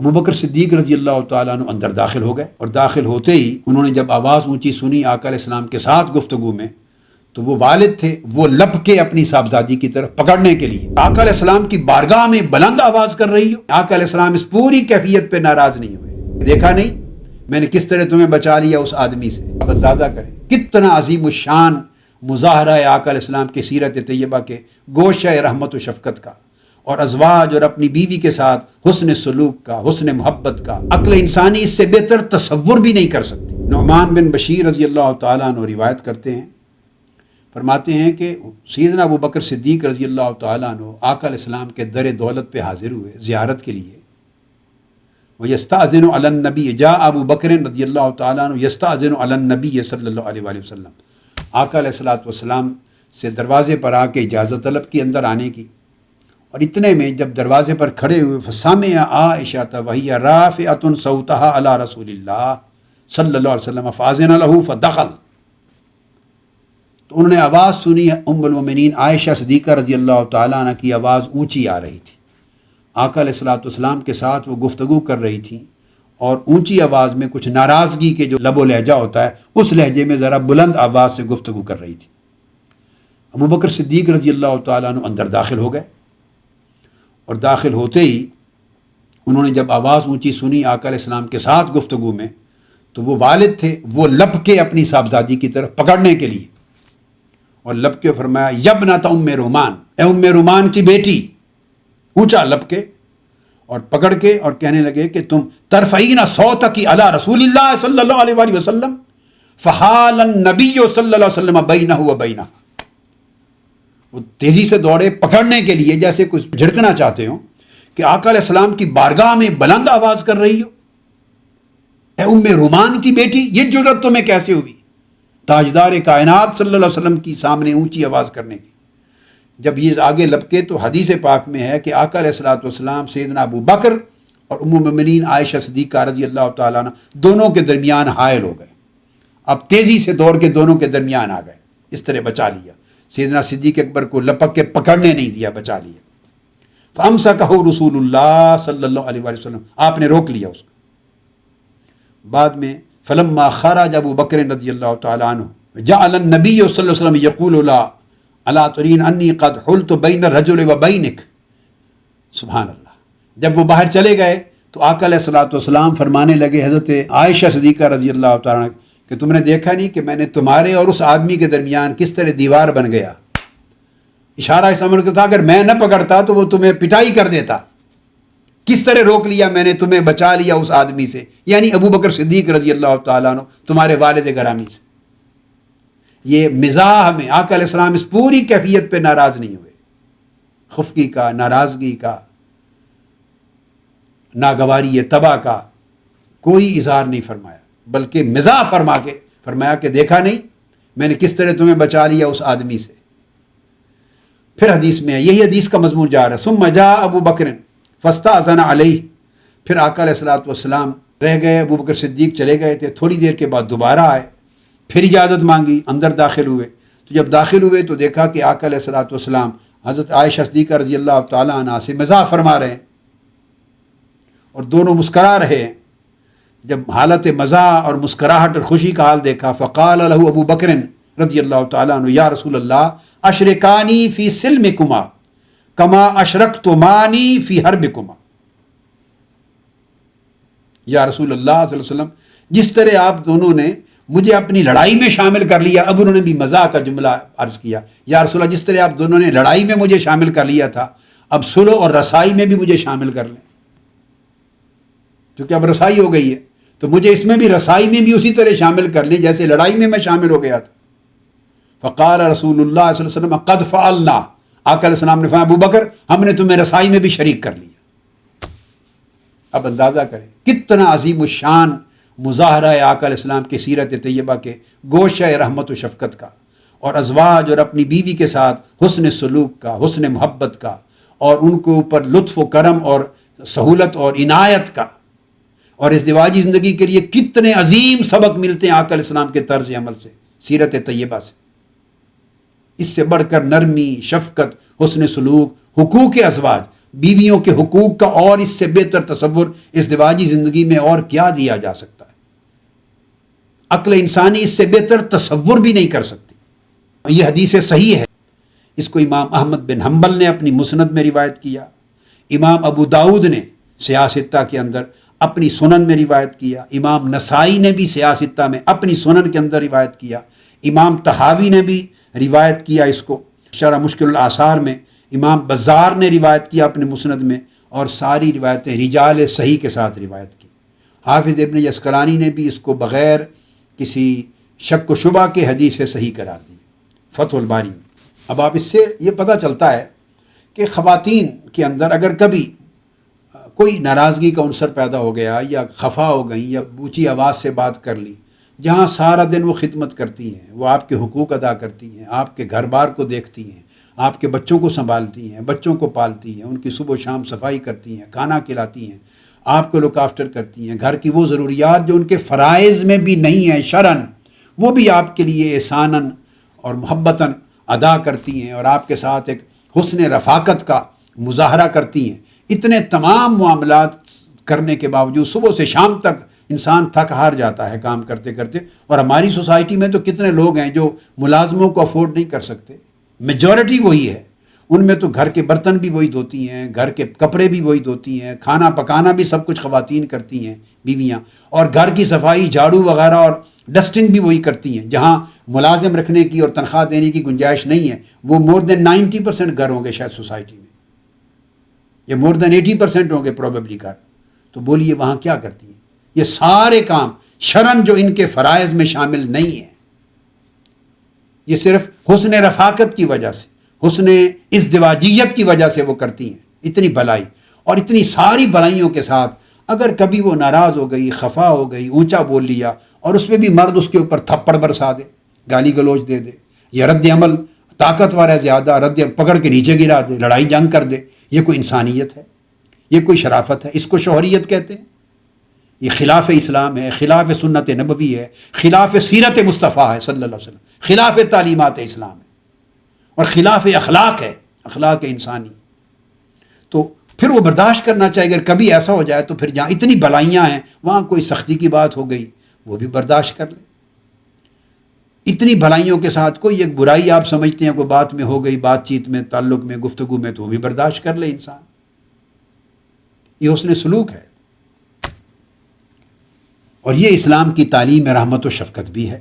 ابو بکر صدیق رضی اللہ تعالیٰ عنہ اندر داخل ہو گئے، اور داخل ہوتے ہی انہوں نے جب آواز اونچی سنی آقا علیہ السلام کے ساتھ گفتگو میں، تو وہ والد تھے، وہ لپ کے اپنی صاحبزادی کی طرف پکڑنے کے لیے آقا علیہ السلام کی بارگاہ میں بلند آواز کر رہی ہو۔ آقا علیہ السلام اس پوری کیفیت پہ ناراض نہیں ہوئے، دیکھا نہیں میں نے کس طرح تمہیں بچا لیا اس آدمی سے۔ اب اندازہ کریں کتنا عظیم الشان مظاہرہ ہے آقا علیہ السلام کی سیرت طیبہ کے گوشہ رحمت و شفقت کا، اور ازواج اور اپنی بیوی کے ساتھ حسن سلوک کا، حسن محبت کا، عقل انسانی اس سے بہتر تصور بھی نہیں کر سکتی۔ نعمان بن بشیر رضی اللہ تعالیٰ عنہ روایت کرتے ہیں، فرماتے ہیں کہ سیدنا ابو بکر صدیق رضی اللہ تعالیٰ عنہ آقا علیہ السلام کے در دولت پہ حاضر ہوئے زیارت کے لیے۔ وَيَسْتَأْذِنُ عَلَى النَّبِيِّ جَاءَ ابو بکر رضی اللہ تعالیٰ عنہ يَسْتَأْذِنُ عَلَى النَّبِيِّ صلی اللہ علیہ وآلہ وسلم، آقا علیہ السلام سے دروازے پر آ کے اجازت طلب کی اندر آنے کی، اور اتنے میں جب دروازے پر کھڑے ہوئے فَسَمِعَ عَائِشَةَ وَهِيَ رَافِعَةٌ صَوْتَهَا عَلَى رسول اللہ صلی اللہ علیہ وسلم فَأَذِنَ لَهُ فَدَخَلَ، تو انہوں نے آواز سنی، ام المومنین عائشہ صدیقہ رضی اللہ تعالیٰ عنہ کی آواز اونچی آ رہی تھی، آقا علیہ السلام کے ساتھ وہ گفتگو کر رہی تھی، اور اونچی آواز میں کچھ ناراضگی کے جو لب و لہجہ ہوتا ہے اس لہجے میں ذرا بلند آواز سے گفتگو کر رہی تھی۔ ابو بکر صدیق رضی اللہ تعالیٰ عنہ اندر داخل ہو گئے، اور داخل ہوتے ہی انہوں نے جب آواز اونچی سنی آقا علیہ السلام کے ساتھ گفتگو میں، تو وہ والد تھے، وہ لپ کے اپنی صاحبزادی کی طرف پکڑنے کے لیے، اور لپ کے فرمایا یبنۃ ام رومان، اے ام رومان کی بیٹی، اونچا لپ کے اور پکڑ کے اور کہنے لگے کہ تم ترفعین صوتک علی رسول اللہ صلی اللہ علیہ وآلہ وسلم فحال النبی صلی اللہ علیہ وسلم بینہ و بینہ، وہ تیزی سے دوڑے پکڑنے کے لیے جیسے کچھ جھڑکنا چاہتے ہوں کہ آقا علیہ السلام کی بارگاہ میں بلند آواز کر رہی ہو، اے ام رومان کی بیٹی، یہ جرأت تمہیں کیسے ہوئی تاجدار کائنات صلی اللہ علیہ وسلم کی سامنے اونچی آواز کرنے کی؟ جب یہ آگے لپکے تو حدیث پاک میں ہے کہ آقا علیہ السلام سیدنا ابو بکر اور ام المومنین عائشہ صدیقہ رضی اللہ تعالیٰ عنہ دونوں کے درمیان حائل ہو گئے، اب تیزی سے دوڑ کے دونوں کے درمیان آ گئے، اس طرح بچا لیا، سیدنا صدیق اکبر کو لپک کے پکڑنے نہیں دیا، بچا لیا۔ فَأَمْسَكَهُ رسول اللہ صلی اللہ علیہ وآلہ وسلم، آپ نے روک لیا اس کو۔ بعد میں فلما خرج ابو بکر رضی اللہ تعالیٰ عنہ جعل النبی صلی اللہ علیہ وسلم یقول لا الا ترین انی قد حلت بین الرجل و بینک، سبحان اللہ۔ جب وہ باہر چلے گئے تو آقا علیہ السلام فرمانے لگے حضرت عائشہ صدیقہ رضی اللہ تعالیٰ عنہ کہ تم نے دیکھا نہیں کہ میں نے تمہارے اور اس آدمی کے درمیان کس طرح دیوار بن گیا؟ اشارہ اس امر کا تھا اگر میں نہ پکڑتا تو وہ تمہیں پٹائی کر دیتا، کس طرح روک لیا میں نے، تمہیں بچا لیا اس آدمی سے، یعنی ابو بکر صدیق رضی اللہ تعالیٰ عنہ تمہارے والد گرامی سے۔ یہ مزاح میں آقا علیہ السلام اس پوری کیفیت پہ ناراض نہیں ہوئے، خفگی کا، ناراضگی کا، ناگواری طبع کا کوئی اظہار نہیں فرمایا، بلکہ مزاح فرما کے فرمایا کہ دیکھا نہیں میں نے کس طرح تمہیں بچا لیا اس آدمی سے۔ پھر حدیث میں ہے، یہی حدیث کا مضمون جا رہا ہے، ثم جاء ابو بکر فاستأذن علیہ، پھر آقا علیہ السلام رہ گئے، ابو بکر صدیق چلے گئے تھے، تھوڑی دیر کے بعد دوبارہ آئے، پھر اجازت مانگی، اندر داخل ہوئے، تو جب داخل ہوئے تو دیکھا کہ آقا علیہ السلام حضرت عائشہ صدیقہ رضی اللہ تعالیٰ عنہ سے مزاح فرما رہے ہیں، اور دونوں مسکرا رہے ہیں۔ جب حالت مزاح اور مسکراہٹ اور خوشی کا حال دیکھا فقال له ابو بکر رضی اللہ تعالیٰ عنہ یا رسول اللہ اشرکانی فی سلمکما کما اشرکتمانی فی حربکما، یا رسول اللہ صلی اللہ علیہ وسلم جس طرح آپ دونوں نے مجھے اپنی لڑائی میں شامل کر لیا، اب انہوں نے بھی مزاح کا جملہ عرض کیا، یا رسول اللہ جس طرح آپ دونوں نے لڑائی میں مجھے شامل کر لیا تھا، اب صلح اور رسائی میں بھی مجھے شامل کر لیں، کیونکہ اب رسائی ہو گئی ہے تو مجھے اس میں بھی رسائی میں بھی اسی طرح شامل کر لیں جیسے لڑائی میں شامل ہو گیا تھا۔ فقال رسول اللہ صلی اللہ علیہ وسلم قد فعلنا، آقا علیہ السلام نے فرمایا ابو بکر ہم نے تمہیں رسائی میں بھی شریک کر لیا۔ اب اندازہ کریں کتنا عظیم الشان مظاہرہ ہے آقا علیہ السلام کی سیرت طیبہ کے گوشہ رحمت و شفقت کا، اور ازواج اور اپنی بیوی کے ساتھ حسن سلوک کا، حسن محبت کا، اور ان کے اوپر لطف و کرم اور سہولت اور عنایت کا، اور ازدواجی زندگی کے لیے کتنے عظیم سبق ملتے ہیں آقا علیہ السلام کے طرز عمل سے، سیرت طیبہ سے۔ اس سے بڑھ کر نرمی، شفقت، حسن سلوک، حقوق ازواج بیویوں کے حقوق کا اور اس سے بہتر تصور ازدواجی زندگی میں اور کیا دیا جا سکتا ہے؟ عقل انسانی اس سے بہتر تصور بھی نہیں کر سکتی۔ یہ حدیث صحیح ہے، اس کو امام احمد بن حنبل نے اپنی مسند میں روایت کیا، امام ابو داؤد نے سیاستہ کے اندر اپنی سنن میں روایت کیا، امام نسائی نے بھی سیاستہ میں اپنی سنن کے اندر روایت کیا، امام طحاوی نے بھی روایت کیا، اس کو شرح مشکل الآثار میں امام بزار نے روایت کیا اپنے مسند میں، اور ساری روایتیں رجال صحیح کے ساتھ روایت کی۔ حافظ ابن یسقلانی نے بھی اس کو بغیر کسی شک و شبہ کے حدیث سے صحیح قرار دی فتح الباری میں۔ اب آپ اس سے یہ پتہ چلتا ہے کہ خواتین کے اندر اگر کبھی کوئی ناراضگی کا عنصر پیدا ہو گیا یا خفا ہو گئیں یا اونچی آواز سے بات کر لی، جہاں سارا دن وہ خدمت کرتی ہیں، وہ آپ کے حقوق ادا کرتی ہیں، آپ کے گھر بار کو دیکھتی ہیں، آپ کے بچوں کو سنبھالتی ہیں، بچوں کو پالتی ہیں، ان کی صبح و شام صفائی کرتی ہیں، کھانا کھلاتی ہیں، آپ کو لک آفٹر کرتی ہیں، گھر کی وہ ضروریات جو ان کے فرائض میں بھی نہیں ہیں شرعاً، وہ بھی آپ کے لیے احساناً اور محبتاً ادا کرتی ہیں اور آپ کے ساتھ ایک حسن رفاقت کا مظاہرہ کرتی ہیں۔ اتنے تمام معاملات کرنے کے باوجود صبح سے شام تک انسان تھک ہار جاتا ہے کام کرتے کرتے، اور ہماری سوسائٹی میں تو کتنے لوگ ہیں جو ملازموں کو افورڈ نہیں کر سکتے، میجورٹی وہی ہے، ان میں تو گھر کے برتن بھی وہی دھوتی ہیں، گھر کے کپڑے بھی وہی دھوتی ہیں، کھانا پکانا بھی سب کچھ خواتین کرتی ہیں بیویاں، اور گھر کی صفائی جھاڑو وغیرہ اور ڈسٹنگ بھی وہی کرتی ہیں۔ جہاں ملازم رکھنے کی اور تنخواہ دینے کی گنجائش نہیں ہے، وہ مور دین 90% گھر ہوں گے شاید سوسائٹی میں، یا مور دین 80% ہوں گے پروبیبلی گھر، تو بولیے وہاں کیا کرتی ہیں؟ یہ سارے کام شرعاً جو ان کے فرائض میں شامل نہیں ہیں، یہ صرف حسن رفاقت کی وجہ سے، حسن ازدواجیت کی وجہ سے وہ کرتی ہیں۔ اتنی بھلائی اور اتنی ساری بھلائیوں کے ساتھ اگر کبھی وہ ناراض ہو گئی، خفا ہو گئی، اونچا بول لیا، اور اس میں بھی مرد اس کے اوپر تھپڑ برسا دے، گالی گلوچ دے دے، یا رد عمل طاقتور ہے زیادہ، پکڑ کے نیچے گرا دے، لڑائی جنگ کر دے، یہ کوئی انسانیت ہے؟ یہ کوئی شرافت ہے؟ اس کو شوہریت کہتے ہیں؟ یہ خلاف اسلام ہے، خلاف سنت نبوی ہے، خلاف سیرت مصطفیٰ ہے صلی اللہ علیہ وسلم، خلاف تعلیمات اسلام ہے، اور خلاف اخلاق ہے، اخلاق انسانی۔ تو پھر وہ برداشت کرنا چاہیے۔ اگر کبھی ایسا ہو جائے تو پھر جہاں اتنی بھلائیاں ہیں وہاں کوئی سختی کی بات ہو گئی وہ بھی برداشت کر لے۔ اتنی بھلائیوں کے ساتھ کوئی ایک برائی آپ سمجھتے ہیں کوئی بات میں ہو گئی، بات چیت میں، تعلق میں، گفتگو میں، تو وہ بھی برداشت کر لے انسان۔ یہ حسن سلوک ہے، اور یہ اسلام کی تعلیم رحمت و شفقت بھی ہے۔